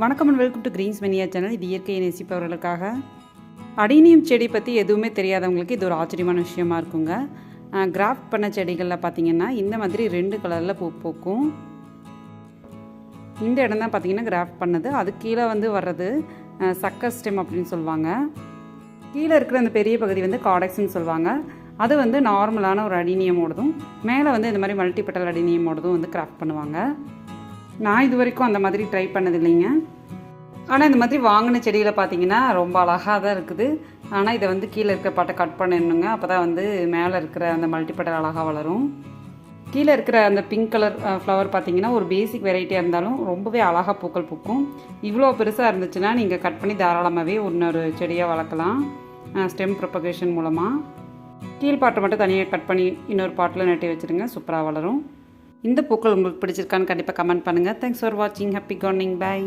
வணக்கம் and welcome to Greens Mania channel. இது இயற்கையை நேசிப்பவர்களுக்காக. அடினியம் செடி பற்றி எதுவுமே தெரியாதவங்களுக்கு இது ஒரு ஆச்சரியமான விஷயமா இருக்குங்க. கிராஃப்ட் பண்ண செடிகளில் பார்த்திங்கன்னா இந்த மாதிரி 2 கலரில் பூ பூக்கும். இந்த இடம் தான் பார்த்திங்கன்னா கிராஃப்ட் பண்ணது. அது கீழே வர்றது சக்கர் ஸ்டெம் அப்படின்னு சொல்லுவாங்க. கீழே இருக்கிற அந்த பெரிய பகுதி காடெக்ஸ்ன்னு சொல்லுவாங்க. அது நார்மலான ஒரு அடினியமோடதும், மேலே இந்த மாதிரி மல்டிபெட்டல் அடினியமோடதும் கிராஃப்ட் பண்ணுவாங்க. நான் இது வரைக்கும் அந்த மாதிரி ட்ரை பண்ணது இல்லைங்க. ஆனால் இந்த மாதிரி வாங்கின செடியில் பார்த்தீங்கன்னா ரொம்ப அழகாக தான் இருக்குது. ஆனால் இதை கீழே இருக்கிற பாட்டை கட் பண்ணிடணுங்க. அப்போ தான் மேலே இருக்கிற அந்த மல்டிபெட்டல் அழகாக வளரும். கீழே இருக்கிற அந்த பிங்க் கலர் ஃப்ளவர் பார்த்தீங்கன்னா ஒரு பேசிக் வெரைட்டியாக இருந்தாலும் ரொம்பவே அழகாக பூக்கள் பூக்கும். இவ்வளோ பெருசாக இருந்துச்சுன்னா நீங்கள் கட் பண்ணி தாராளமாகவே இன்னொரு செடியாக வளர்க்கலாம் ஸ்டெம் ப்ரொபகேஷன் மூலமாக. கீழ் பாட்டை மட்டும் தனியாக கட் பண்ணி இன்னொரு பாட்டில் நட்டி வச்சுருங்க, சூப்பராக வளரும். இந்த பூக்கள் உங்களுக்கு பிடிச்சிருக்கான்னு கண்டிப்பாக கமெண்ட் பண்ணுங்கள். தேங்க்ஸ் ஃபார் வாட்சிங். Happy gardening. பை.